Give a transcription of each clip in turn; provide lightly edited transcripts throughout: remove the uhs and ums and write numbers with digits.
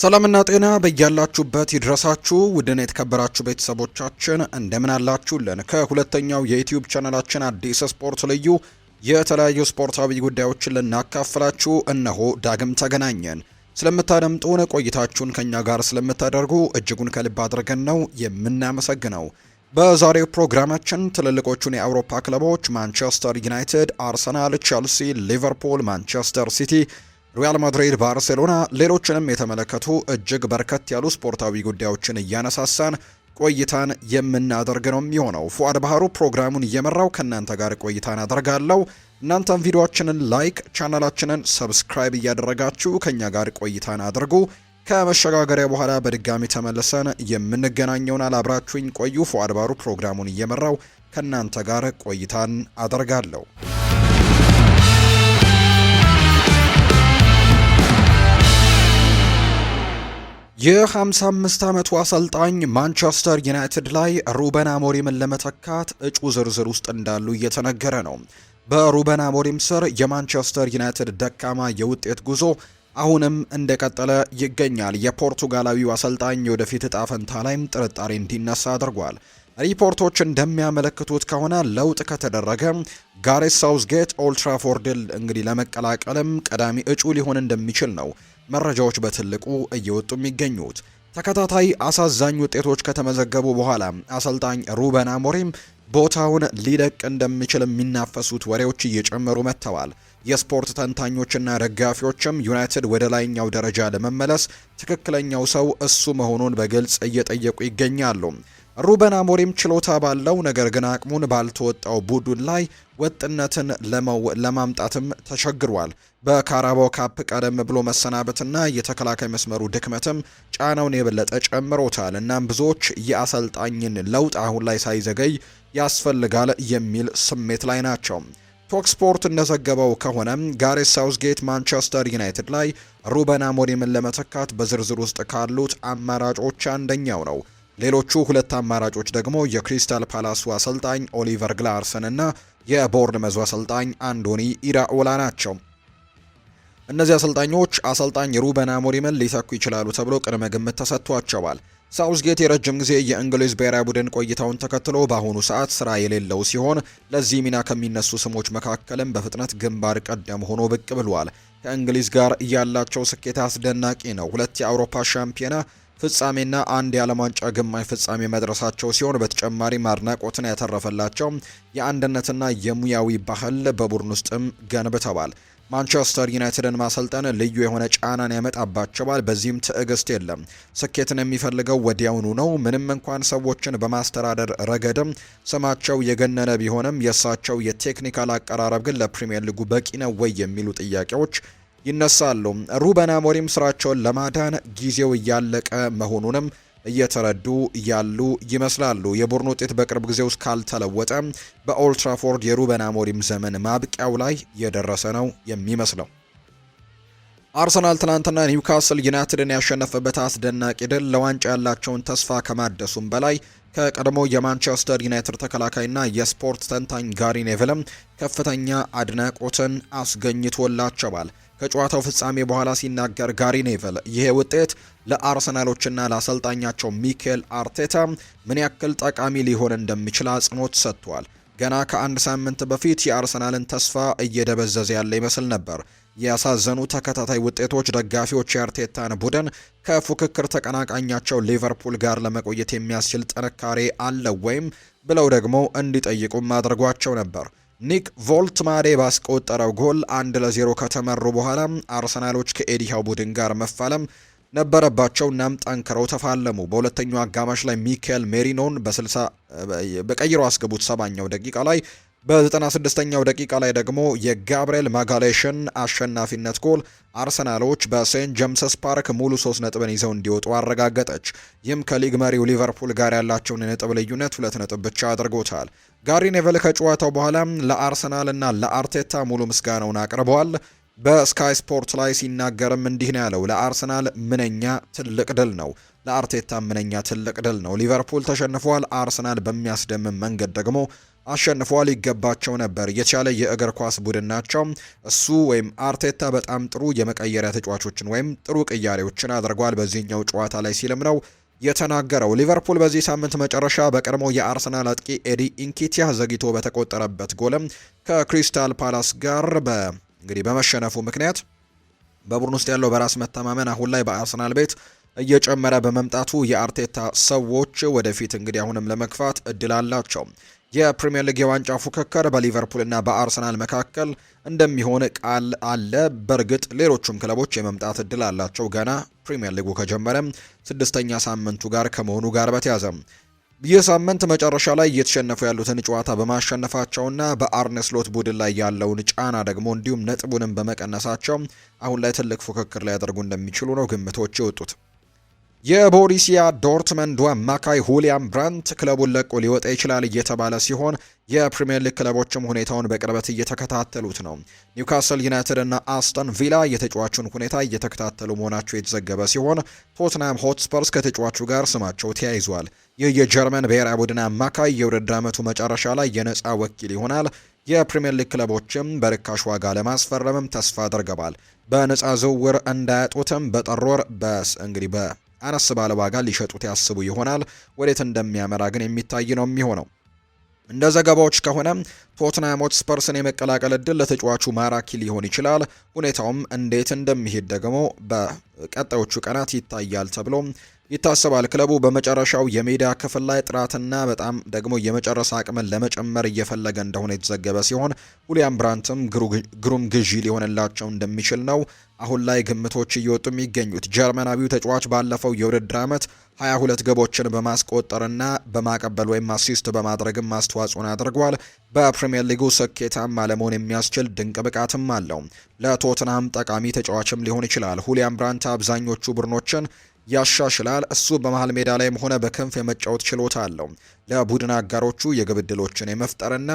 ሰላምና ጤና በያላችሁበት ይድረሳችሁ ውድና የተከበራችሁ ቤተሰቦቻችን እንደምን አላችሁልን? ከሁለተኛው የዩቲዩብ ቻናላችን አዲስ ስፖርት ልዩ የተለያዩ ስፖርታዊ ጉዳዮችን ልናካፍላችሁ እነሆ ዳግም ተገናኘን። ስለምታደምጡን ቆይታችሁን ከኛ ጋር ስለምታደርጉ እጅጉን ከልብ አድርገን ነው የምናመሰግነው። በዛሬው ፕሮግራማችን ትልልቆቹን የአውሮፓ ክለቦች ማንቸስተር ዩናይትድ፣ አርሰናል፣ ቸልሲ፣ ሊቨርፑል፣ ማንቸስተር ሲቲ፣ ሪያል ማድሪድ፣ ባርሴሎና ሌሎችንም የተመለከቱ እጅግ በርከት ያሉ ስፖርታዊ ጉዳዮችን እያነሳሳን ቆይታን የምናደርግ ነው የሚሆነው። ፉአድ ባህሩ ፕሮግራሙን እየመራው ከእናንተ ጋር ቆይታን አደርጋለሁ። እናንተም ቪዲዮአችንን ላይክ፣ ቻናላችንን ሰብስክራይብ እያደረጋችሁ ከኛ ጋር ቆይታን አድርጉ። ከመሸጋገሪያ በኋላ በድጋሚ ተመልሰን የምንገናኘውን አብራችሁኝ ቆዩ። ፉአድ ባህሩ ፕሮግራሙን እየመራው ከእናንተ ጋር ቆይታን አደርጋለሁ። የ55 ዓመቱ አሰልጣኝ ማንቸስተር ዩናይትድ ላይ ሩበን አሞሪምን ለመተካት እጩ ዝርዝር ውስጥ እንዳሉ እየተነገረ ነው። በሩበን አሞሪም ስር የማንቸስተር ዩናይትድ ደካማ የውጤት ጉዞ አሁንም እንደቀጠለ ይገኛል። የፖርቱጋላዊው አሰልጣኝ የወደፊት እጣ ፈንታ ላይም ጥርጣሬ እንዲነሳ አድርጓል። ሪፖርቶች እንደሚያመለክቱት ከሆነ ለውጥ ከተደረገ ጋሬት ሳውዝጌት ኦልትራፎርድን እንግዲህ ለመቀላቀልም ቀዳሚ እጩ ሊሆን እንደሚችል ነው መረጃዎች በትልቁ እየወጡ የሚገኙት። ተከታታይ አሳዛኝ ውጤቶች ከተመዘገቡ በኋላ አሰልጣኝ ሩበን አሞሪም ቦታውን ሊለቅ እንደሚችል የሚናፈሱት ወሬዎች እየጨመሩ መጥተዋል። የስፖርት ተንታኞችና ደጋፊዎችም ዩናይትድ ወደ ላይኛው ደረጃ ለመመለስ ትክክለኛው ሰው እሱ መሆኑን በግልጽ እየጠየቁ ይገኛሉ። ሩበን አሞሪም ችሎታ ባለው ነገር ግን አቅሙን ባልተወጣው ቡድን ላይ ወጥነትን ለማምጣትም ተቸግሯል። በካራባው ካፕ ቀደም ብሎ መሰናበትና የተከላካይ መስመሩ ድክመትም ጫናውን የበለጠ ጨምሮታል። እናም ብዙዎች የአሰልጣኝን ለውጥ አሁን ላይ ሳይዘገይ ያስፈልጋል የሚል ስሜት ላይ ናቸው። ቶክ ስፖርት እንደዘገበው ከሆነ ጋሬት ሳውዝጌት ማንቸስተር ዩናይትድ ላይ ሩበን አሞሪምን ለመተካት በዝርዝር ውስጥ ካሉት አማራጮች አንደኛው ነው። ሌሎቹ ሁለት አማራጮች ደግሞ የክሪስታል ፓላሱ አሰልጣኝ ኦሊቨር ግላርሰን እና የቦርንመዙ አሰልጣኝ አንዶኒ ኢራኦላ ናቸው። እነዚህ አሰልጣኞች አሰልጣኝ ሩበን አሞሪምን ሊተኩ ይችላሉ ተብሎ ቅድመ ግምት ተሰጥቷቸዋል። ሳውዝጌት የረጅም ጊዜ የእንግሊዝ ብሔራዊ ቡድን ቆይታውን ተከትሎ በአሁኑ ሰዓት ስራ የሌለው ሲሆን ለዚህ ሚና ከሚነሱ ስሞች መካከልም በፍጥነት ግንባር ቀደም ሆኖ ብቅ ብሏል። ከእንግሊዝ ጋር ያላቸው ስኬት አስደናቂ ነው። 2 የአውሮፓ ሻምፒዮና ፍጻሜና አንድ የዓለም ዋንጫ ግማሽ ፍጻሜ መድረሳቸው ሲሆን በተጨማሪም አድናቆትን ያተረፈላቸው የአንድነትና የሙያዊ ባህል በቡድን ውስጥም ገንብተዋል። ማንቸስተር ዩናይትድን ማሰልጠን ልዩ የሆነ ጫናን ያመጣባቸዋል። በዚህም ትዕግስት የለም። ስኬትን የሚፈልገው ወዲያውኑ ነው። ምንም እንኳን ሰዎችን በማስተዳደር ረገድም ስማቸው የገነነ ቢሆንም የእሳቸው የቴክኒካል አቀራረብ ግን ለፕሪሚየር ሊጉ በቂ ነው ወይ የሚሉ ጥያቄዎች ይነሳሉ። ሩበን አሞሪም ስራቸውን ለማዳን ጊዜው እያለቀ መሆኑንም እየተረዱ ያሉ ይመስላሉ። የቡድን ውጤት በቅርብ ጊዜ ውስጥ ካልተለወጠ በኦልትራፎርድ የሩበን አሞሪም ዘመን ማብቂያው ላይ የደረሰ ነው የሚመስለው። አርሰናል ትናንትና ኒውካስል ዩናይትድን ያሸነፈበት አስደናቂ ድል ለዋንጫ ያላቸውን ተስፋ ከማደሱም በላይ ከቀድሞ የማንቸስተር ዩናይትድ ተከላካይና የስፖርት ተንታኝ ጋሪ ኔቭልም ከፍተኛ አድናቆትን አስገኝቶላቸዋል። ከጨዋታው ፍጻሜ በኋላ ሲናገር ጋሪ ኔቭል ይሄ ውጤት ለአርሰናሎችና ለአሰልጣኛቸው ሚኬል አርቴታ ምን ያክል ጠቃሚ ሊሆን እንደሚችል አጽንኦት ሰጥቷል። ገና ከአንድ ሳምንት በፊት የአርሰናልን ተስፋ እየደበዘዘ ያለ ይመስል ነበር። ያሳዘኑ ተከታታይ ውጤቶች ደጋፊዎች የአርቴታን ቡድን ከፉክክር ተቀናቃኛቸው ሊቨርፑል ጋር ለመቆየት የሚያስችል ጥንካሬ አለው ወይም ብለው ደግሞ እንዲጠይቁም አድርጓቸው ነበር። ኒክ ቮልትማዴ ባስቆጠረው ጎል 1-0 ከተመሩ በኋላ አርሰናሎች ከኤዲሃው ቡድን ጋር መፋለም ነበረባቸው። እናም ጠንክረው ተፋለሙ። በሁለተኛው አጋማሽ ላይ ሚኬል ሜሪኖን በቀይሮ አስገቡት 70ኛው ደቂቃ ላይ። በ96ኛው ደቂቃ ላይ ደግሞ የጋብርኤል ማጋሌሽን አሸናፊነት ጎል አርሰናሎች በሴንት ጄምስስ ፓርክ ሙሉ 3 ነጥብን ይዘው እንዲወጡ አረጋገጠች። ይህም ከሊግ መሪው ሊቨርፑል ጋር ያላቸውን የነጥብ ልዩነት 2 ነጥብ ብቻ አድርጎታል። ጋሪ ኔቨል ከጨዋታው በኋላ ለአርሰናል እና ለአርቴታ ሙሉ ምስጋናውን አቅርበዋል። በስካይ ስፖርት ላይ ሲናገርም እንዲህ ነው ያለው። ለአርሰናል ምንኛ ትልቅ ድል ነው፣ ለአርቴታ ምንኛ ትልቅ ድል ነው። ሊቨርፑል ተሸንፏል። አርሰናል በሚያስደምም መንገድ ደግሞ አሸንፏል። ይገባቸው ነበር። የተሻለ የእግር ኳስ ቡድን ናቸው። እሱ ወይም አርቴታ በጣም ጥሩ የመቀየሪያ ተጫዋቾችን ወይም ጥሩ ቅያሬዎችን አድርጓል በዚህኛው ጨዋታ ላይ ሲልም ነው የተናገረው። ሊቨርፑል በዚህ ሳምንት መጨረሻ በቀድሞ የአርሰናል አጥቂ ኤዲ ኢንኪቲያ ዘግይቶ በተቆጠረበት ጎልም ከክሪስታል ፓላስ ጋር እንግዲህ በመሸነፉ ምክንያት በቡድን ውስጥ ያለው በራስ መተማመን አሁን ላይ በአርሰናል ቤት እየጨመረ በመምጣቱ የአርቴታ ሰዎች ወደፊት እንግዲህ አሁንም ለመግፋት እድል አላቸው። የፕሪሚየር ሊግ የዋንጫ ፉክክር በሊቨርፑልና በአርሰናል መካከል እንደሚሆን ቃል አለ። በእርግጥ ሌሎቹም ክለቦች የመምጣት እድል አላቸው ገና ፕሪሚየር ሊጉ ከጀመረ 6ኛ ሳምንቱ ጋር ከመሆኑ ጋር በተያዘ ይህ ሳምንት መጨረሻ ላይ እየተሸነፉ ያሉትን ጨዋታ በማሸነፋቸውና በአርነ ስሎት ቡድን ላይ ያለውን ጫና ደግሞ እንዲሁም ነጥቡንም በመቀነሳቸው አሁን ላይ ትልቅ ፉክክር ሊያደርጉ እንደሚችሉ ነው ግምቶች የወጡት። የቦሩሲያ ዶርትመንዱ አማካይ ሁሊያን ብራንት ክለቡን ለቆ ሊወጣ ይችላል እየተባለ ሲሆን የፕሪሚየር ሊግ ክለቦችም ሁኔታውን በቅርበት እየተከታተሉት ነው። ኒውካስል ዩናይትድ እና አስተን ቪላ የተጫዋቹን ሁኔታ እየተከታተሉ መሆናቸው የተዘገበ ሲሆን ቶትናም ሆትስፐርስ ከተጫዋቹ ጋር ስማቸው ተያይዟል። ይህ የጀርመን ብሔራዊ ቡድን አማካይ የውድድር ዓመቱ መጨረሻ ላይ የነፃ ወኪል ይሆናል። የፕሪሚየር ሊግ ክለቦችም በርካሽ ዋጋ ለማስፈረምም ተስፋ አድርገዋል። በነፃ ዝውውር እንዳያጡትም በጥር ወር እንግዲህ አነስ ባለ ዋጋ ሊሸጡት ያስቡ ይሆናል። ወዴት እንደሚያመራ ግን የሚታይ ነው የሚሆነው። እንደ ዘገባዎች ከሆነ ቶትናም ሆትስፐርስን የመቀላቀል እድል ለተጫዋቹ ማራኪ ሊሆን ይችላል። ሁኔታውም እንዴት እንደሚሄድ ደግሞ በቀጣዮቹ ቀናት ይታያል ተብሎ ይታሰባል። ክለቡ በመጨረሻው የሜዳ ክፍል ላይ ጥራትና በጣም ደግሞ የመጨረሻ አቅምን ለመጨመር እየፈለገ እንደሆነ የተዘገበ ሲሆን ሁሊያን ብራንትም ግሩም ግዢ ሊሆንላቸው እንደሚችል ነው አሁን ላይ ግምቶች እየወጡ የሚገኙት። ጀርመናዊው ተጫዋች ባለፈው የውድድር ዓመት 22 ግቦችን በማስቆጠርና በማቀበል ወይም አሲስት በማድረግም አስተዋጽኦን አድርጓል። በፕሪሚየር ሊጉ ስኬታማ ለመሆን የሚያስችል ድንቅ ብቃትም አለው። ለቶትንሃም ጠቃሚ ተጫዋችም ሊሆን ይችላል። ሁሊያን ብራንት አብዛኞቹ ቡድኖችን ያሻሽላል። እሱ በመሃል ሜዳ ላይም ሆነ በክንፍ የመጫወት ችሎታ አለው። ለቡድን አጋሮቹ የግብ ዕድሎችን የመፍጠርና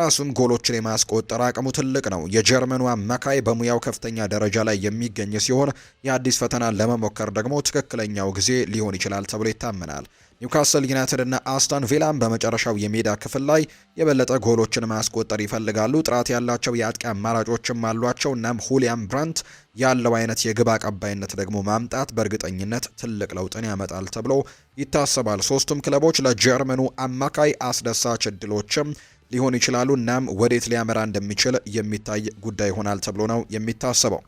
ራሱም ጎሎችን የማስቆጠር አቅሙ ትልቅ ነው። የጀርመኑ አማካይ በሙያው ከፍተኛ ደረጃ ላይ የሚገኝ ሲሆን የአዲስ ፈተናን ለመሞከር ደግሞ ትክክለኛው ጊዜ ሊሆን ይችላል ተብሎ ይታመናል። ኒውካስል ዩናይትድ እና አስተን ቪላም በመጨረሻው የሜዳ ክፍል ላይ የበለጠ ጎሎችን ማስቆጠር ይፈልጋሉ። ጥራት ያላቸው የአጥቂ አማራጮችም አሏቸው። እናም ሁሊያን ብራንት ያለው አይነት የግብ አቀባይነት ደግሞ ማምጣት በእርግጠኝነት ትልቅ ለውጥን ያመጣል ተብሎ ይታሰባል። ሶስቱም ክለቦች ለጀርመኑ አማካይ አስደሳች እድሎችም ሊሆኑ ይችላሉ። እናም ወዴት ሊያመራ እንደሚችል የሚታይ ጉዳይ ይሆናል ተብሎ ነው የሚታሰበው።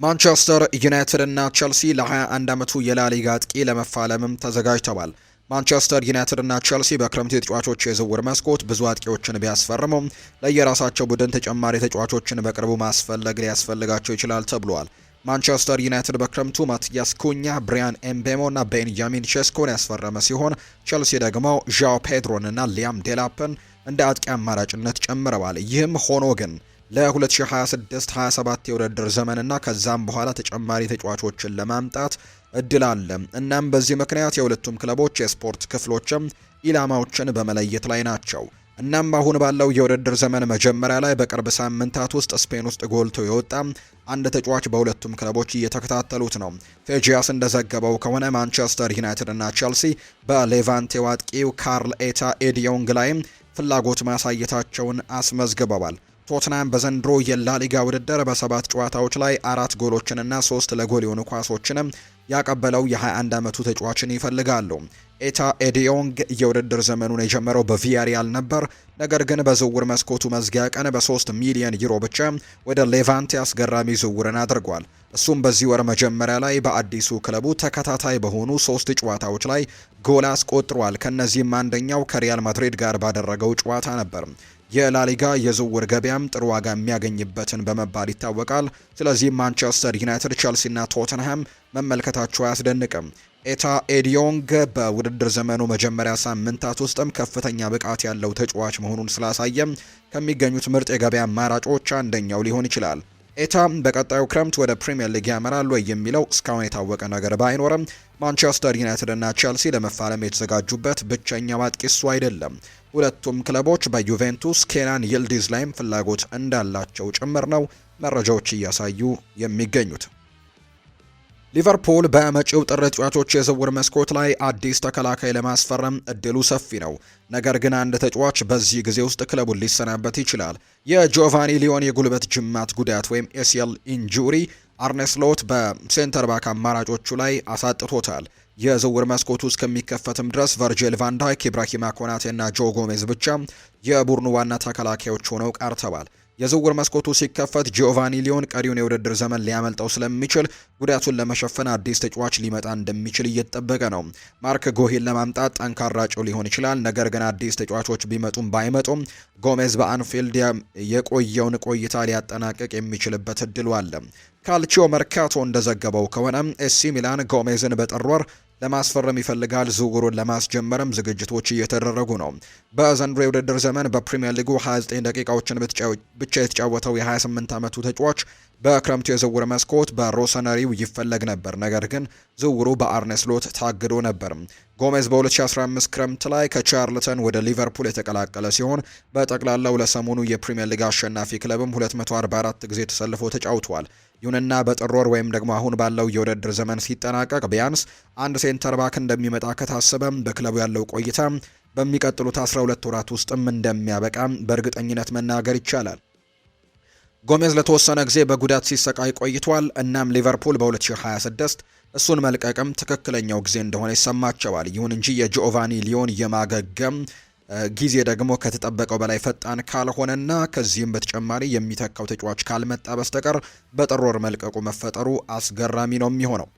ማንቸስተር ዩናይትድ እና ቸልሲ ለ21 ዓመቱ የላሊጋ አጥቂ ለመፋለምም ተዘጋጅተዋል። ማንቸስተር ዩናይትድ እና ቸልሲ በክረምቱ የተጫዋቾች የዝውውር መስኮት ብዙ አጥቂዎችን ቢያስፈርሙም ለየራሳቸው ቡድን ተጨማሪ ተጫዋቾችን በቅርቡ ማስፈለግ ሊያስፈልጋቸው ይችላል ተብሏል። ማንቸስተር ዩናይትድ በክረምቱ ማቲያስ ኩኛ፣ ብሪያን ኤምቤሞ እና ቤንጃሚን ሼስኮን ያስፈረመ ሲሆን ቸልሲ ደግሞ ዣኦ ፔድሮን እና ሊያም ዴላፕን እንደ አጥቂ አማራጭነት ጨምረዋል። ይህም ሆኖ ግን ለ2026-27 የውድድር ዘመንና ከዛም በኋላ ተጨማሪ ተጫዋቾችን ለማምጣት እድል አለ። እናም በዚህ ምክንያት የሁለቱም ክለቦች የስፖርት ክፍሎችም ኢላማዎችን በመለየት ላይ ናቸው። እናም አሁን ባለው የውድድር ዘመን መጀመሪያ ላይ በቅርብ ሳምንታት ውስጥ ስፔን ውስጥ ጎልቶ የወጣ አንድ ተጫዋች በሁለቱም ክለቦች እየተከታተሉት ነው። ፌጂያስ እንደዘገበው ከሆነ ማንቸስተር ዩናይትድ እና ቸልሲ በሌቫንቴው አጥቂው ካርል ኤታ ኤዲዮንግ ላይም ፍላጎት ማሳየታቸውን አስመዝግበዋል። ቶትናም በዘንድሮ የላሊጋ ውድድር በ7 ጨዋታዎች ላይ 4 ጎሎችንና 3 ለጎል የሆኑ ኳሶችንም ያቀበለው የ21 ዓመቱ ተጫዋችን ይፈልጋሉ። ኤታ ኤዲዮንግ የውድድር ዘመኑን የጀመረው በቪያሪያል ነበር። ነገር ግን በዝውውር መስኮቱ መዝጊያ ቀን በ3 ሚሊዮን ዩሮ ብቻ ወደ ሌቫንቴ አስገራሚ ዝውውርን አድርጓል። እሱም በዚህ ወር መጀመሪያ ላይ በአዲሱ ክለቡ ተከታታይ በሆኑ 3 ጨዋታዎች ላይ ጎል አስቆጥሯል። ከነዚህም አንደኛው ከሪያል ማድሪድ ጋር ባደረገው ጨዋታ ነበር። የላሊጋ የዝውውር ገበያም ጥሩ ዋጋ የሚያገኝበትን በመባል ይታወቃል። ስለዚህ ማንቸስተር ዩናይትድ፣ ቸልሲና ቶተንሃም መመልከታቸው አያስደንቅም። ኤታ ኤዲዮንግ በውድድር ዘመኑ መጀመሪያ ሳምንታት ውስጥም ከፍተኛ ብቃት ያለው ተጫዋች መሆኑን ስላሳየም ከሚገኙት ምርጥ የገበያ አማራጮች አንደኛው ሊሆን ይችላል። ኤታ በቀጣዩ ክረምት ወደ ፕሪሚየር ሊግ ያመራል ወይ የሚለው እስካሁን የታወቀ ነገር ባይኖርም ማንቸስተር ዩናይትድ እና ቸልሲ ለመፋለም የተዘጋጁበት ብቸኛው አጥቂ እሱ አይደለም። ሁለቱም ክለቦች በዩቬንቱስ ኬናን ይልዲዝ ላይም ፍላጎት እንዳላቸው ጭምር ነው መረጃዎች እያሳዩ የሚገኙት። ሊቨርፑል በመጪው ጥር ተጫዋቾች የዝውውር መስኮት ላይ አዲስ ተከላካይ ለማስፈረም እድሉ ሰፊ ነው። ነገር ግን አንድ ተጫዋች በዚህ ጊዜ ውስጥ ክለቡን ሊሰናበት ይችላል። የጆቫኒ ሊዮን የጉልበት ጅማት ጉዳት ወይም ኤሲኤል ኢንጁሪ አርነ ስሎት በሴንተር ባክ አማራጮቹ ላይ አሳጥቶታል። የዝውውር መስኮቱ እስከሚከፈትም ድረስ ቨርጂል ቫን ዳይክ፣ ኢብራሂማ ኮናቴ እና ጆ ጎሜዝ ብቻ የቡድኑ ዋና ተከላካዮች ሆነው ቀርተዋል። የዝውውር መስኮቱ ሲከፈት ጂኦቫኒ ሊዮን ቀሪውን የውድድር ዘመን ሊያመልጠው ስለሚችል ጉዳቱን ለመሸፈን አዲስ ተጫዋች ሊመጣ እንደሚችል እየተጠበቀ ነው። ማርክ ጎሂን ለማምጣት ጠንካራ ጨው ሊሆን ይችላል። ነገር ግን አዲስ ተጫዋቾች ቢመጡም ባይመጡም ጎሜዝ በአንፊልድ የቆየውን ቆይታ ሊያጠናቅቅ የሚችልበት እድሉ አለ። ካልቺዮ መርካቶ እንደዘገበው ከሆነ ኤሲ ሚላን ጎሜዝን በጥር ወር ለማስፈረም ይፈልጋል። ዝውውሩን ለማስጀመርም ዝግጅቶች እየተደረጉ ነው። በዘንድሮ የውድድር ዘመን በፕሪሚየር ሊጉ 29 ደቂቃዎችን ብቻ የተጫወተው የ28 ዓመቱ ተጫዋች በክረምቱ የዝውውር መስኮት በሮሰነሪው ይፈለግ ነበር። ነገር ግን ዝውውሩ በአርነ ስሎት ታግዶ ነበር። ጎሜዝ በ2015 ክረምት ላይ ከቻርልተን ወደ ሊቨርፑል የተቀላቀለ ሲሆን በጠቅላላው ለሰሞኑ የፕሪሚየር ሊግ አሸናፊ ክለብም 244 ጊዜ ተሰልፎ ተጫውቷል። ይሁንና በጥር ወር ወይም ደግሞ አሁን ባለው የውድድር ዘመን ሲጠናቀቅ ቢያንስ አንድ ሴንተር ባክ እንደሚመጣ ከታሰበም በክለቡ ያለው ቆይታ በሚቀጥሉት 12 ወራት ውስጥም እንደሚያበቃ በእርግጠኝነት መናገር ይቻላል። ጎሜዝ ለተወሰነ ጊዜ በጉዳት ሲሰቃይ ቆይቷል። እናም ሊቨርፑል በ2026 እሱን መልቀቅም ትክክለኛው ጊዜ እንደሆነ ይሰማቸዋል። ይሁን እንጂ የጂኦቫኒ ሊዮን የማገገም ጊዜ ደግሞ ከተጠበቀው በላይ ፈጣን ካልሆነና ከዚህም በተጨማሪ የሚተካው ተጫዋች ካልመጣ በስተቀር በጥር ወር መልቀቁ መፈጠሩ አስገራሚ ነው የሚሆነው።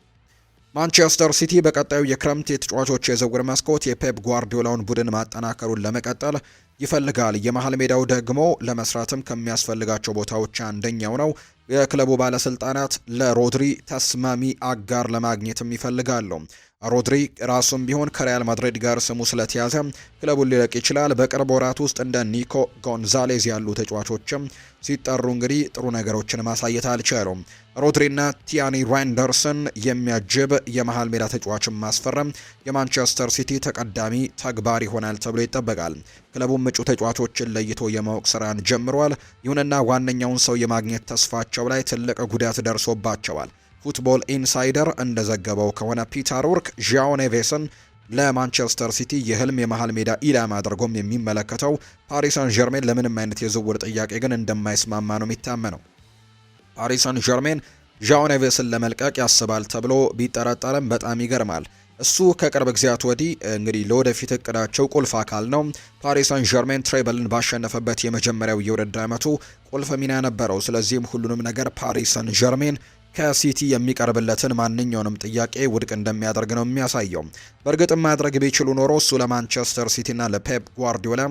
ማንቸስተር ሲቲ በቀጣዩ የክረምት የተጫዋቾች የዝውውር መስኮት የፔፕ ጓርዲዮላውን ቡድን ማጠናከሩን ለመቀጠል ይፈልጋል። የመሃል ሜዳው ደግሞ ለመስራትም ከሚያስፈልጋቸው ቦታዎች አንደኛው ነው። የክለቡ ባለስልጣናት ለሮድሪ ተስማሚ አጋር ለማግኘትም ይፈልጋሉ። ሮድሪ ራሱም ቢሆን ከሪያል ማድሪድ ጋር ስሙ ስለተያዘ ክለቡን ሊለቅ ይችላል። በቅርብ ወራት ውስጥ እንደ ኒኮ ጎንዛሌዝ ያሉ ተጫዋቾችም ሲጠሩ እንግዲህ ጥሩ ነገሮችን ማሳየት አልቻሉም። ሮድሪና ቲያኒ ራይንደርስን የሚያጅብ የመሃል ሜዳ ተጫዋችን ማስፈረም የማንቸስተር ሲቲ ተቀዳሚ ተግባር ይሆናል ተብሎ ይጠበቃል። ክለቡም ምጩ ተጫዋቾችን ለይቶ የማወቅ ስራን ጀምሯል። ይሁንና ዋነኛውን ሰው የማግኘት ተስፋቸው ላይ ትልቅ ጉዳት ደርሶባቸዋል። ፉትቦል ኢንሳይደር እንደዘገበው ከሆነ ፒተር ኡርክ ዣኦ ኔቬስን ለማንቸስተር ሲቲ የህልም የመሃል ሜዳ ኢላማ አድርጎም የሚመለከተው ፓሪስ ሰን ዠርሜን ለምንም አይነት የዝውውር ጥያቄ ግን እንደማይስማማ ነው የሚታመነው። ፓሪስ ሰን ዠርሜን ዣኦ ኔቬስን ለመልቀቅ ያስባል ተብሎ ቢጠረጠርም በጣም ይገርማል። እሱ ከቅርብ ጊዜያት ወዲህ እንግዲህ ለወደፊት እቅዳቸው ቁልፍ አካል ነው። ፓሪስ ሰን ዠርሜን ትሬብልን ባሸነፈበት የመጀመሪያው የውድድር ዓመቱ ቁልፍ ሚና ነበረው። ስለዚህም ሁሉንም ነገር ፓሪስ ሰን ዠርሜን ከሲቲ የሚቀርብለትን ማንኛውንም ጥያቄ ውድቅ እንደሚያደርግ ነው የሚያሳየው። በእርግጥም ማድረግ ቢችሉ ኖሮ እሱ ለማንቸስተር ሲቲና ለፔፕ ጓርዲዮላ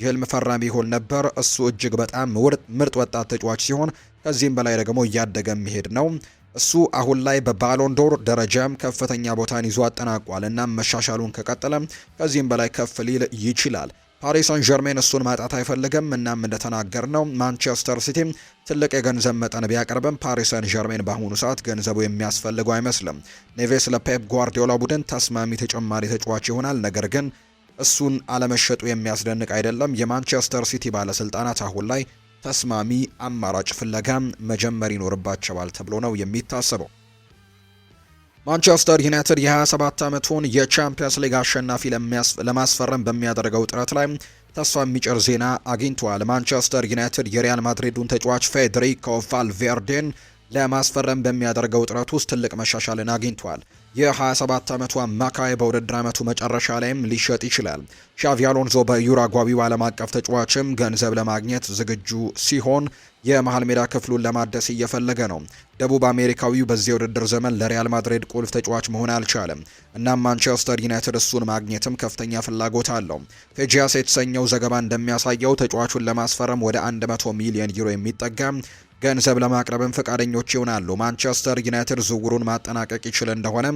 የህልም ፈራሚ ይሆን ነበር። እሱ እጅግ በጣም ምርጥ ወጣት ተጫዋች ሲሆን ከዚህም በላይ ደግሞ እያደገ የሚሄድ ነው። እሱ አሁን ላይ በባሎንዶር ደረጃም ከፍተኛ ቦታን ይዞ አጠናቋል። እናም መሻሻሉን ከቀጠለ ከዚህም በላይ ከፍ ሊል ይችላል። ፓሪስ ሰን ዠርሜን እሱን ማጣት አይፈልግም። እናም እንደተናገርነው ማንቸስተር ሲቲ ትልቅ የገንዘብ መጠን ቢያቀርብም ፓሪስ ሰን ዠርሜን በአሁኑ ሰዓት ገንዘቡ የሚያስፈልገው አይመስልም። ኔቬስ ለፔፕ ጓርዲዮላ ቡድን ተስማሚ ተጨማሪ ተጫዋች ይሆናል። ነገር ግን እሱን አለመሸጡ የሚያስደንቅ አይደለም። የማንቸስተር ሲቲ ባለስልጣናት አሁን ላይ ተስማሚ አማራጭ ፍለጋ መጀመር ይኖርባቸዋል ተብሎ ነው የሚታሰበው። ማንቸስተር ዩናይትድ የ27 ዓመቱን የቻምፒየንስ ሊግ አሸናፊ ለማስፈረም በሚያደርገው ጥረት ላይ ተስፋ የሚጭር ዜና አግኝቷል። ማንቸስተር ዩናይትድ የሪያል ማድሪዱን ተጫዋች ፌዴሪኮ ቫልቬርዴን ለማስፈረም በሚያደርገው ጥረት ውስጥ ትልቅ መሻሻልን አግኝቷል። የ27 ዓመቱ አማካይ በውድድር ዓመቱ መጨረሻ ላይም ሊሸጥ ይችላል። ሻቪ አሎንዞ በዩራጓዊው ዓለም አቀፍ ተጫዋችም ገንዘብ ለማግኘት ዝግጁ ሲሆን የመሃል ሜዳ ክፍሉን ለማደስ እየፈለገ ነው። ደቡብ አሜሪካዊው በዚህ የውድድር ዘመን ለሪያል ማድሪድ ቁልፍ ተጫዋች መሆን አልቻለም። እናም ማንቸስተር ዩናይትድ እሱን ማግኘትም ከፍተኛ ፍላጎት አለው። ፌጂያስ የተሰኘው ዘገባ እንደሚያሳየው ተጫዋቹን ለማስፈረም ወደ 100 ሚሊዮን ዩሮ የሚጠጋ ገንዘብ ለማቅረብም ፈቃደኞች ይሆናሉ። ማንቸስተር ዩናይትድ ዝውውሩን ማጠናቀቅ ይችል እንደሆነ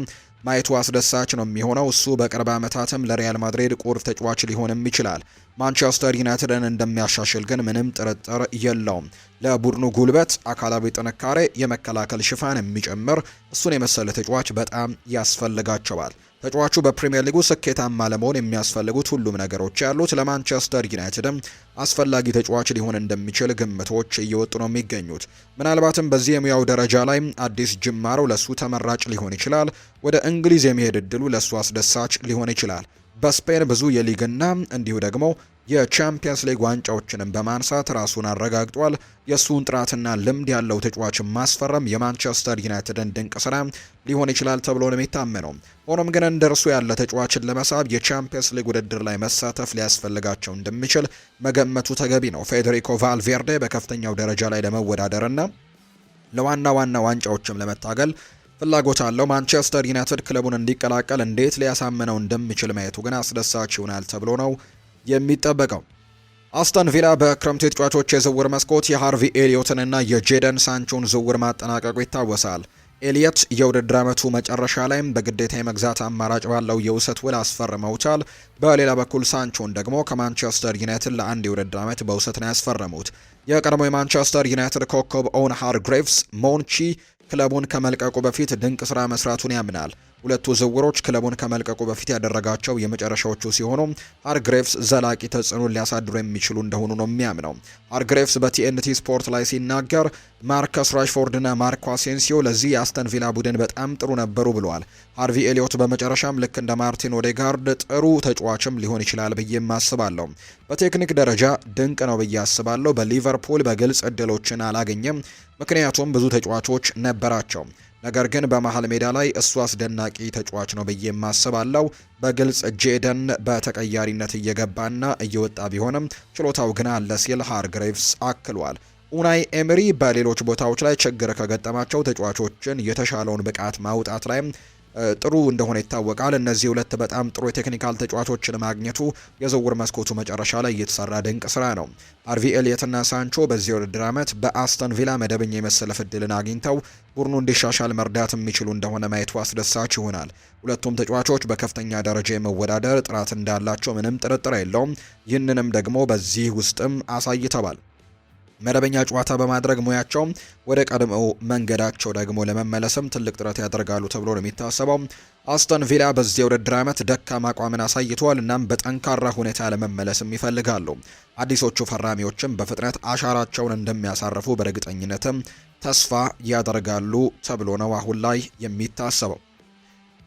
ማየቱ አስደሳች ነው የሚሆነው። እሱ በቅርብ ዓመታትም ለሪያል ማድሪድ ቁልፍ ተጫዋች ሊሆንም ይችላል። ማንቸስተር ዩናይትድን እንደሚያሻሽል ግን ምንም ጥርጥር የለውም። ለቡድኑ ጉልበት፣ አካላዊ ጥንካሬ፣ የመከላከል ሽፋን የሚጨምር እሱን የመሰለ ተጫዋች በጣም ያስፈልጋቸዋል። ተጫዋቹ በፕሪሚየር ሊጉ ስኬታማ ለመሆን የሚያስፈልጉት ሁሉም ነገሮች ያሉት ለማንቸስተር ዩናይትድም አስፈላጊ ተጫዋች ሊሆን እንደሚችል ግምቶች እየወጡ ነው የሚገኙት። ምናልባትም በዚህ የሙያው ደረጃ ላይ አዲስ ጅማሮ ለሱ ተመራጭ ሊሆን ይችላል። ወደ እንግሊዝ የመሄድ እድሉ ለሱ አስደሳች ሊሆን ይችላል። በስፔን ብዙ የሊግና እንዲሁ ደግሞ የቻምፒየንስ ሊግ ዋንጫዎችንም በማንሳት ራሱን አረጋግጧል። የሱን ጥራትና ልምድ ያለው ተጫዋች ማስፈረም የማንቸስተር ዩናይትድን ድንቅ ስራ ሊሆን ይችላል ተብሎ ነው የሚታመነው። ሆኖም ግን እንደርሱ ያለ ተጫዋችን ለመሳብ የቻምፒየንስ ሊግ ውድድር ላይ መሳተፍ ሊያስፈልጋቸው እንደሚችል መገመቱ ተገቢ ነው። ፌዴሪኮ ቫልቬርዴ በከፍተኛው ደረጃ ላይ ለመወዳደርና ለዋና ዋንጫዎችም ለመታገል ፍላጎት አለው። ማንቸስተር ዩናይትድ ክለቡን እንዲቀላቀል እንዴት ሊያሳምነው እንደሚችል ማየቱ ግን አስደሳች ይሆናል ተብሎ ነው የሚጠበቀው። አስተን ቪላ በክረምቱ የተጫዋቾች የዝውውር መስኮት የሃርቪ ኤሊዮትንና የጄደን ሳንቾን ዝውውር ማጠናቀቁ ይታወሳል። ኤሊዮት የውድድር ዓመቱ መጨረሻ ላይም በግዴታ የመግዛት አማራጭ ባለው የውሰት ውል አስፈርመውታል። በሌላ በኩል ሳንቾን ደግሞ ከማንቸስተር ዩናይትድ ለአንድ የውድድር ዓመት በውሰት ነው ያስፈረሙት። የቀድሞ የማንቸስተር ዩናይትድ ኮከብ ኦውን ሃርግሬቭስ ሞንቺ ክለቡን ከመልቀቁ በፊት ድንቅ ስራ መስራቱን ያምናል። ሁለቱ ዝውውሮች ክለቡን ከመልቀቁ በፊት ያደረጋቸው የመጨረሻዎቹ ሲሆኑ ሃርግሬቭስ ዘላቂ ተጽዕኖን ሊያሳድሩ የሚችሉ እንደሆኑ ነው የሚያምነው። ሃርግሬቭስ በቲኤንቲ ስፖርት ላይ ሲናገር ማርከስ ራሽፎርድና ማርኮ አሴንሲዮ ለዚህ የአስተን ቪላ ቡድን በጣም ጥሩ ነበሩ ብለዋል። ሃርቪ ኤሊዮት በመጨረሻም ልክ እንደ ማርቲን ኦዴጋርድ ጥሩ ተጫዋችም ሊሆን ይችላል ብዬም አስባለሁ። በቴክኒክ ደረጃ ድንቅ ነው ብዬ አስባለሁ። በሊቨርፑል በግልጽ እድሎችን አላገኘም፣ ምክንያቱም ብዙ ተጫዋቾች ነበራቸው። ነገር ግን በመሃል ሜዳ ላይ እሱ አስደናቂ ተጫዋች ነው ብዬ ማስባለው። በግልጽ ጄደን በተቀያሪነት እየገባና እየወጣ ቢሆንም ችሎታው ግን አለ ሲል ሃርግሬቭስ አክሏል። ኡናይ ኤምሪ በሌሎች ቦታዎች ላይ ችግር ከገጠማቸው ተጫዋቾችን የተሻለውን ብቃት ማውጣት ላይ ጥሩ እንደሆነ ይታወቃል። እነዚህ ሁለት በጣም ጥሩ የቴክኒካል ተጫዋቾችን ማግኘቱ የዝውውር መስኮቱ መጨረሻ ላይ እየተሰራ ድንቅ ስራ ነው። ሃርቪ ኤሊዮትና ሳንቾ በዚህ ውድድር ዓመት በአስተን ቪላ መደበኛ የመሰለፍ ዕድልን አግኝተው ቡድኑ እንዲሻሻል መርዳት የሚችሉ እንደሆነ ማየቱ አስደሳች ይሆናል። ሁለቱም ተጫዋቾች በከፍተኛ ደረጃ የመወዳደር ጥራት እንዳላቸው ምንም ጥርጥር የለውም። ይህንንም ደግሞ በዚህ ውስጥም አሳይተዋል። መደበኛ ጨዋታ በማድረግ ሙያቸው ወደ ቀድሞው መንገዳቸው ደግሞ ለመመለስም ትልቅ ጥረት ያደርጋሉ ተብሎ ነው የሚታሰበው። አስተን ቪላ በዚህ ውድድር ዓመት ደካማ አቋምን አሳይተዋል። እናም በጠንካራ ሁኔታ ለመመለስም ይፈልጋሉ። አዲሶቹ ፈራሚዎችም በፍጥነት አሻራቸውን እንደሚያሳርፉ በእርግጠኝነትም ተስፋ ያደርጋሉ ተብሎ ነው አሁን ላይ የሚታሰበው።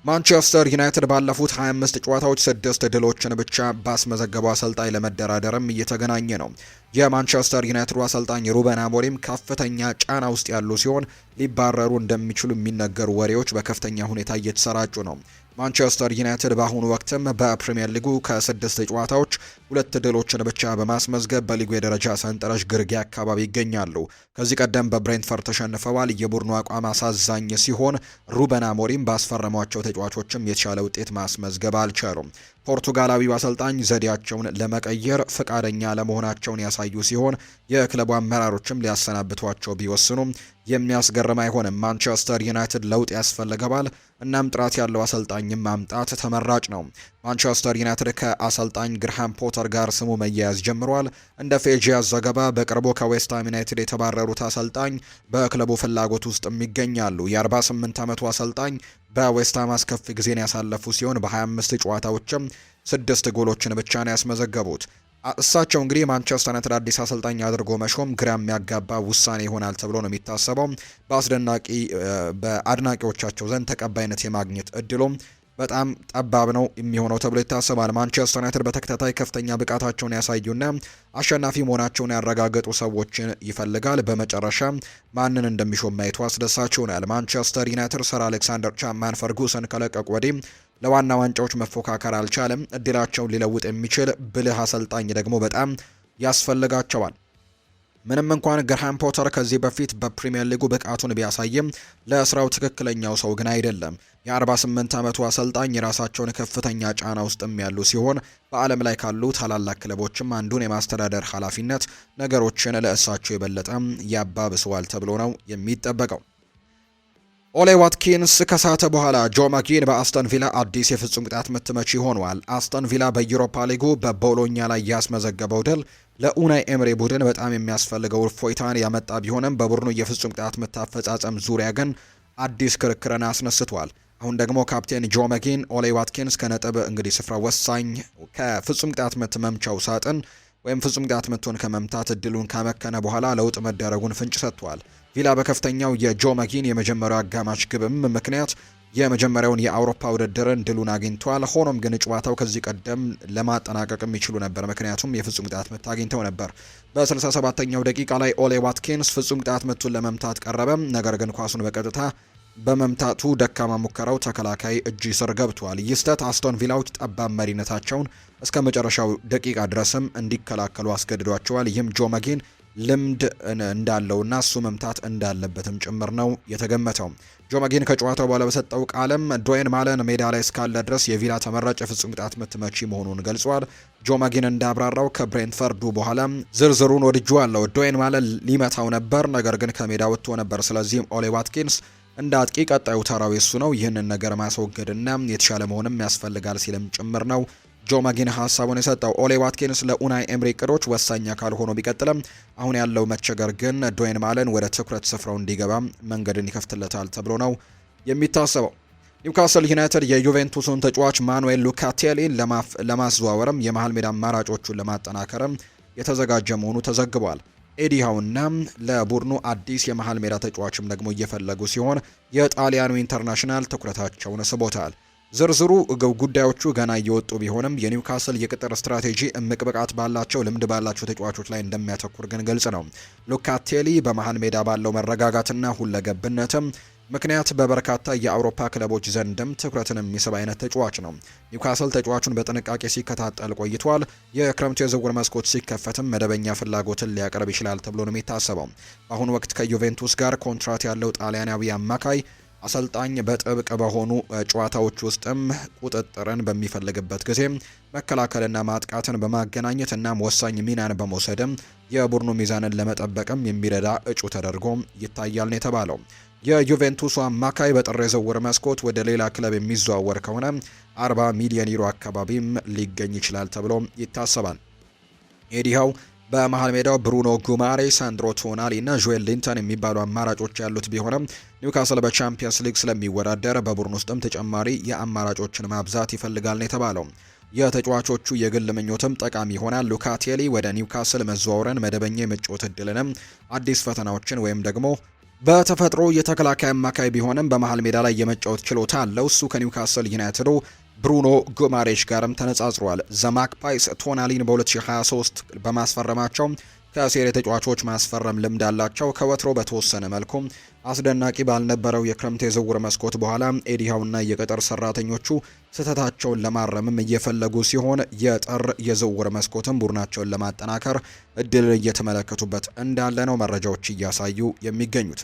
ማንቸስተር ዩናይትድ ባለፉት 25 ጨዋታዎች 6 ድሎችን ብቻ ባስመዘገበው አሰልጣኝ ለመደራደርም እየተገናኘ ነው። የማንቸስተር ዩናይትዱ አሰልጣኝ ሩበን አሞሪም ከፍተኛ ጫና ውስጥ ያሉ ሲሆን ሊባረሩ እንደሚችሉ የሚነገሩ ወሬዎች በከፍተኛ ሁኔታ እየተሰራጩ ነው። ማንቸስተር ዩናይትድ በአሁኑ ወቅትም በፕሪሚየር ሊጉ ከ6 ጨዋታዎች 2 ድሎችን ብቻ በማስመዝገብ በሊጉ የደረጃ ሰንጠረዥ ግርጌ አካባቢ ይገኛሉ። ከዚህ ቀደም በብሬንትፈርድ ተሸንፈዋል። የቡድኑ አቋም አሳዛኝ ሲሆን ሩበን አሞሪም ባስፈረሟቸው ተጫዋቾችም የተሻለ ውጤት ማስመዝገብ አልቻሉም። ፖርቱጋላዊው አሰልጣኝ ዘዴያቸውን ለመቀየር ፈቃደኛ ለመሆናቸውን ያሳዩ ሲሆን የክለቡ አመራሮችም ሊያሰናብቷቸው ቢወስኑም የሚያስገርም አይሆንም። ማንቸስተር ዩናይትድ ለውጥ ያስፈልገዋል። እናም ጥራት ያለው አሰልጣኝም ማምጣት ተመራጭ ነው። ማንቸስተር ዩናይትድ ከአሰልጣኝ ግርሃም ፖተር ጋር ስሙ መያያዝ ጀምሯል። እንደ ፌጂያስ ዘገባ በቅርቡ ከዌስትሃም ዩናይትድ የተባረሩት አሰልጣኝ በክለቡ ፍላጎት ውስጥ ይገኛሉ። የ48 ዓመቱ አሰልጣኝ በዌስትሃም አስከፊ ጊዜን ያሳለፉ ሲሆን በ25 ጨዋታዎችም 6 ጎሎችን ብቻ ነው ያስመዘገቡት። እሳቸው እንግዲህ ማንቸስተር ዩናይትድ አዲስ አሰልጣኝ አድርጎ መሾም ግራ የሚያጋባ ውሳኔ ይሆናል ተብሎ ነው የሚታሰበው። በአድናቂዎቻቸው ዘንድ ተቀባይነት የማግኘት እድሉም በጣም ጠባብ ነው የሚሆነው ተብሎ ይታሰባል። ማንቸስተር ዩናይትድ በተከታታይ ከፍተኛ ብቃታቸውን ያሳዩና አሸናፊ መሆናቸውን ያረጋገጡ ሰዎችን ይፈልጋል። በመጨረሻ ማንን እንደሚሾም ማየቱ አስደሳች ይሆናል። ማንቸስተር ዩናይትድ ሰር አሌክሳንደር ቻፕማን ፈርጉሰን ከለቀቁ ወዲህ ለዋና ዋንጫዎች መፎካከር አልቻለም። እድላቸውን ሊለውጥ የሚችል ብልህ አሰልጣኝ ደግሞ በጣም ያስፈልጋቸዋል። ምንም እንኳን ግርሃም ፖተር ከዚህ በፊት በፕሪሚየር ሊጉ ብቃቱን ቢያሳይም ለስራው ትክክለኛው ሰው ግን አይደለም። የ48 ዓመቱ አሰልጣኝ የራሳቸውን ከፍተኛ ጫና ውስጥም ያሉ ሲሆን በዓለም ላይ ካሉ ታላላቅ ክለቦችም አንዱን የማስተዳደር ኃላፊነት ነገሮችን ለእሳቸው የበለጠ ያባብሰዋል ተብሎ ነው የሚጠበቀው። ኦሌ ዋትኪንስ ከሳተ በኋላ ጆ ማጊን በአስተን ቪላ አዲስ የፍጹም ቅጣት ምት መቺ ሆኗል። አስተን ቪላ በዩሮፓ ሊጉ በቦሎኛ ላይ ያስመዘገበው ድል ለኡናይ ኤምሬ ቡድን በጣም የሚያስፈልገው እፎይታን ያመጣ ቢሆንም በቡድኑ የፍጹም ቅጣት ምት አፈጻጸም ዙሪያ ግን አዲስ ክርክርን አስነስቷል። አሁን ደግሞ ካፕቴን ጆ ማጊን ኦሌ ዋትኪንስ ከነጥብ እንግዲህ ስፍራ ወሳኝ ከፍጹም ቅጣት ምት መምቻው ሳጥን ወይም ፍጹም ቅጣት ምቱን ከመምታት እድሉን ካመከነ በኋላ ለውጥ መደረጉን ፍንጭ ሰጥቷል። ቪላ በከፍተኛው የጆ ማጊን የመጀመሪያው አጋማሽ ግብም ምክንያት የመጀመሪያውን የአውሮፓ ውድድርን ድሉን አግኝቷል። ሆኖም ግን ጨዋታው ከዚህ ቀደም ለማጠናቀቅ የሚችሉ ነበር፣ ምክንያቱም የፍጹም ቅጣት ምት አግኝተው ነበር። በ67ኛው ደቂቃ ላይ ኦሌ ዋትኪንስ ፍጹም ቅጣት ምቱን ለመምታት ቀረበ። ነገር ግን ኳሱን በቀጥታ በመምታቱ ደካማ ሙከራው ተከላካይ እጅ ስር ገብቷል። ይህ ስህተት አስቶን ቪላዎች ጠባብ መሪነታቸውን እስከ መጨረሻው ደቂቃ ድረስም እንዲከላከሉ አስገድዷቸዋል። ይህም ጆ ማጊን ልምድ እንዳለውና እሱ መምታት እንዳለበትም ጭምር ነው የተገመተው። ጆ ማጊን ከጨዋታው በኋላ በሰጠው ቃልም ዶዌን ማለን ሜዳ ላይ እስካለ ድረስ የቪላ ተመራጭ የፍጹም ቅጣት ምት መቺ መሆኑን ገልጿል። ጆ ማጊን እንዳብራራው ከብሬንትፈርዱ በኋላ ዝርዝሩን ወድጄዋለሁ። ዶዌን ማለን ሊመታው ነበር፣ ነገር ግን ከሜዳ ወጥቶ ነበር። ስለዚህም ኦሌ ዋትኪንስ እንደ አጥቂ ቀጣዩ ተራው የሱ ነው። ይህንን ነገር ማስወገድና የተሻለ መሆንም ያስፈልጋል ሲልም ጭምር ነው ጆ ማጊን ሀሳቡን የሰጠው። ኦሌ ዋትኪንስ ለኡናይ ኤምሪ እቅዶች ወሳኝ አካል ሆኖ ቢቀጥልም አሁን ያለው መቸገር ግን ዶዌን ማለን ወደ ትኩረት ስፍራው እንዲገባ መንገድን ይከፍትለታል ተብሎ ነው የሚታሰበው። ኒውካስል ዩናይትድ የዩቬንቱስን ተጫዋች ማኑኤል ሉካቴሊን ለማዘዋወርም የመሃል ሜዳ አማራጮቹን ለማጠናከርም የተዘጋጀ መሆኑ ተዘግቧል። ኤዲሃውና ለቡድኑ አዲስ የመሃል ሜዳ ተጫዋችም ደግሞ እየፈለጉ ሲሆን የጣሊያኑ ኢንተርናሽናል ትኩረታቸውን ስቦታል። ዝርዝሩ ጉዳዮቹ ገና እየወጡ ቢሆንም የኒውካስል የቅጥር ስትራቴጂ እምቅ ብቃት ባላቸው ልምድ ባላቸው ተጫዋቾች ላይ እንደሚያተኩር ግን ግልጽ ነው። ሉካቴሊ በመሃል ሜዳ ባለው መረጋጋትና ሁለገብነትም ምክንያት በበርካታ የአውሮፓ ክለቦች ዘንድም ትኩረትን የሚስብ አይነት ተጫዋች ነው። ኒውካስል ተጫዋቹን በጥንቃቄ ሲከታተል ቆይቷል። የክረምቱ የዝውውር መስኮት ሲከፈትም መደበኛ ፍላጎትን ሊያቀርብ ይችላል ተብሎ ነው የሚታሰበው። በአሁኑ ወቅት ከዩቬንቱስ ጋር ኮንትራት ያለው ጣሊያናዊ አማካይ አሰልጣኝ በጥብቅ በሆኑ ጨዋታዎች ውስጥም ቁጥጥርን በሚፈልግበት ጊዜ መከላከልና ማጥቃትን በማገናኘት እና ወሳኝ ሚናን በመውሰድም የቡድኑ ሚዛንን ለመጠበቅም የሚረዳ እጩ ተደርጎ ይታያል ነው የተባለው። የዩቬንቱስ አማካይ በጥር የዝውውር መስኮት ወደ ሌላ ክለብ የሚዘዋወር ከሆነ 40 ሚሊዮን ዩሮ አካባቢም ሊገኝ ይችላል ተብሎ ይታሰባል። ኤዲሃው በመሃል ሜዳው ብሩኖ ጉማሬ፣ ሳንድሮ ቶናሊ እና ጆኤል ሊንተን የሚባሉ አማራጮች ያሉት ቢሆንም ኒውካስል በቻምፒየንስ ሊግ ስለሚወዳደር በቡድን ውስጥም ተጨማሪ የአማራጮችን ማብዛት ይፈልጋል ነው የተባለው። የተጫዋቾቹ የግል ምኞትም ጠቃሚ ይሆናል። ሉካቴሊ ወደ ኒውካስል መዘዋወርን መደበኛ የመጫወት እድልንም አዲስ ፈተናዎችን ወይም ደግሞ በተፈጥሮ የተከላካይ አማካይ ቢሆንም በመሃል ሜዳ ላይ የመጫወት ችሎታ አለው። እሱ ከኒውካስል ዩናይትዱ ብሩኖ ጉማሬሽ ጋርም ተነጻጽሯል። ዘማክፓይስ ቶናሊን በ2023 በማስፈረማቸው ከሴሪ ተጫዋቾች ማስፈረም ልምድ አላቸው። ከወትሮ በተወሰነ መልኩ አስደናቂ ባልነበረው የክረምት የዝውውር መስኮት በኋላ ኤዲሃውና የቅጥር ሰራተኞቹ ስህተታቸውን ለማረምም እየፈለጉ ሲሆን የጥር የዝውውር መስኮትም ቡድናቸውን ለማጠናከር እድልን እየተመለከቱበት እንዳለ ነው መረጃዎች እያሳዩ የሚገኙት።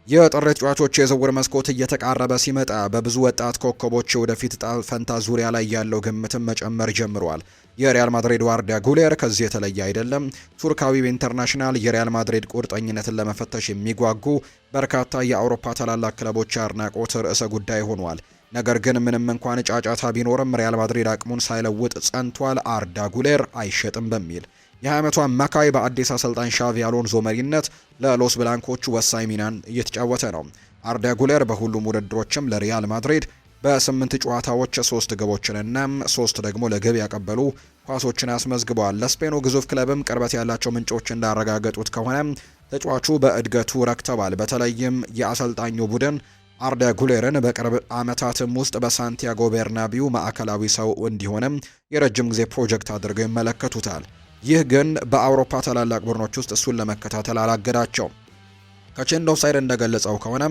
የጥር ተጫዋቾች የዝውውር መስኮት እየተቃረበ ሲመጣ በብዙ ወጣት ኮከቦች ወደፊት ዕጣ ፈንታ ዙሪያ ላይ ያለው ግምትም መጨመር ጀምሯል። የሪያል ማድሪድ አርዳ ጉሌር ከዚህ የተለየ አይደለም። ቱርካዊው ኢንተርናሽናል የሪያል ማድሪድ ቁርጠኝነትን ለመፈተሽ የሚጓጉ በርካታ የአውሮፓ ታላላቅ ክለቦች አድናቆት ርዕሰ ጉዳይ ሆኗል። ነገር ግን ምንም እንኳን ጫጫታ ቢኖርም ሪያል ማድሪድ አቅሙን ሳይለውጥ ጸንቷል። አርዳ ጉሌር አይሸጥም በሚል የ20 ዓመቱ አማካይ በአዲስ አሰልጣኝ ሻቪ አሎንዞ መሪነት ለሎስ ብላንኮቹ ወሳኝ ሚናን እየተጫወተ ነው። አርዳ ጉሌር በሁሉም ውድድሮችም ለሪያል ማድሪድ በ8 ጨዋታዎች 3 ግቦችንና 3 ደግሞ ለግብ ያቀበሉ ኳሶችን አስመዝግበዋል። ለስፔኑ ግዙፍ ክለብም ቅርበት ያላቸው ምንጮች እንዳረጋገጡት ከሆነ ተጫዋቹ በእድገቱ ረክተዋል። በተለይም የአሰልጣኙ ቡድን አርዳ ጉሌርን በቅርብ ዓመታትም ውስጥ በሳንቲያጎ ቤርናቢው ማዕከላዊ ሰው እንዲሆንም የረጅም ጊዜ ፕሮጀክት አድርገው ይመለከቱታል። ይህ ግን በአውሮፓ ታላላቅ ቡድኖች ውስጥ እሱን ለመከታተል አላገዳቸው። ከቼንድ ኦፍሳይድ እንደገለጸው ከሆነ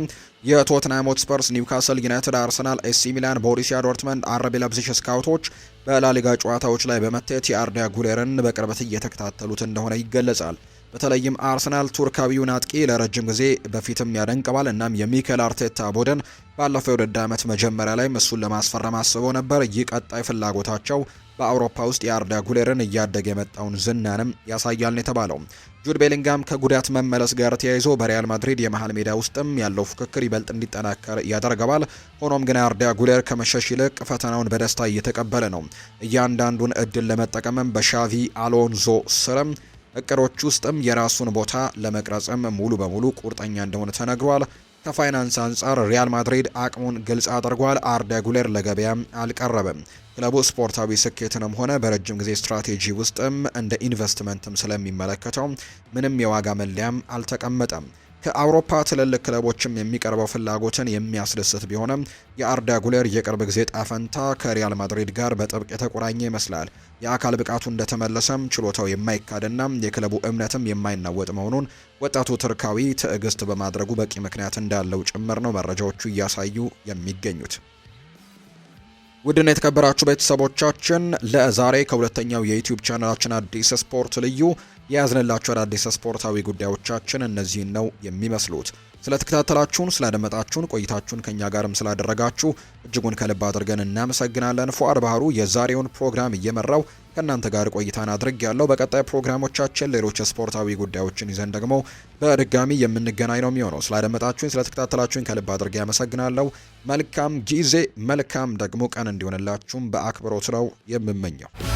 የቶትናም ሆትስፐርስ፣ ኒውካስል ዩናይትድ፣ አርሰናል፣ ኤሲ ሚላን፣ ቦሩሲያ ዶርትመንድ፣ አርቢ ላይፕዚግ ስካውቶች በላሊጋ ጨዋታዎች ላይ በመታየት የአርዳ ጉሌርን በቅርበት እየተከታተሉት እንደሆነ ይገለጻል። በተለይም አርሰናል ቱርካዊውን አጥቂ ለረጅም ጊዜ በፊትም ያደንቀዋል። እናም የሚኬል አርቴታ ቡድን ባለፈው የውድድር ዓመት መጀመሪያ ላይ እሱን ለማስፈረም አስበው ነበር። ይህ ቀጣይ ፍላጎታቸው በአውሮፓ ውስጥ የአርዳ ጉሌርን እያደገ የመጣውን ዝናንም ያሳያል ነው የተባለው። ጁድ ቤሊንጋም ከጉዳት መመለስ ጋር ተያይዞ በሪያል ማድሪድ የመሃል ሜዳ ውስጥም ያለው ፍክክር ይበልጥ እንዲጠናከር ያደርገዋል። ሆኖም ግን አርዳ ጉሌር ከመሸሽ ይልቅ ፈተናውን በደስታ እየተቀበለ ነው። እያንዳንዱን እድል ለመጠቀምም በሻቪ አሎንዞ ስርም እቅዶች ውስጥም የራሱን ቦታ ለመቅረጽም ሙሉ በሙሉ ቁርጠኛ እንደሆነ ተነግሯል። ከፋይናንስ አንጻር ሪያል ማድሪድ አቅሙን ግልጽ አድርጓል። አርዳ ጉሌር ለገበያም አልቀረበም። ክለቡ ስፖርታዊ ስኬትንም ሆነ በረጅም ጊዜ ስትራቴጂ ውስጥም እንደ ኢንቨስትመንትም ስለሚመለከተው ምንም የዋጋ መለያም አልተቀመጠም። ከአውሮፓ ትልልቅ ክለቦችም የሚቀርበው ፍላጎትን የሚያስደስት ቢሆንም የአርዳ ጉሌር የቅርብ ጊዜ ጣፈንታ ከሪያል ማድሪድ ጋር በጥብቅ የተቆራኘ ይመስላል። የአካል ብቃቱ እንደተመለሰም ችሎታው የማይካድና የክለቡ እምነትም የማይናወጥ መሆኑን ወጣቱ ቱርካዊ ትዕግስት በማድረጉ በቂ ምክንያት እንዳለው ጭምር ነው መረጃዎቹ እያሳዩ የሚገኙት። ውድና የተከበራችሁ ቤተሰቦቻችን ለዛሬ ከሁለተኛው የዩቲዩብ ቻናላችን አዲስ ስፖርት ልዩ የያዝንላችሁ አዳዲስ ስፖርታዊ ጉዳዮቻችን እነዚህን ነው የሚመስሉት። ስለተከታተላችሁን፣ ስላደመጣችሁን፣ ቆይታችሁን ከኛ ጋርም ስላደረጋችሁ እጅጉን ከልብ አድርገን እናመሰግናለን። ፉአድ ባህሩ የዛሬውን ፕሮግራም እየመራው ከእናንተ ጋር ቆይታን አድርግ ያለው። በቀጣይ ፕሮግራሞቻችን ሌሎች ስፖርታዊ ጉዳዮችን ይዘን ደግሞ በድጋሚ የምንገናኝ ነው የሚሆነው። ስላደመጣችሁኝ፣ ስለተከታተላችሁኝ ከልብ አድርጌ ያመሰግናለሁ። መልካም ጊዜ፣ መልካም ደግሞ ቀን እንዲሆንላችሁም በአክብሮት ነው የምመኘው።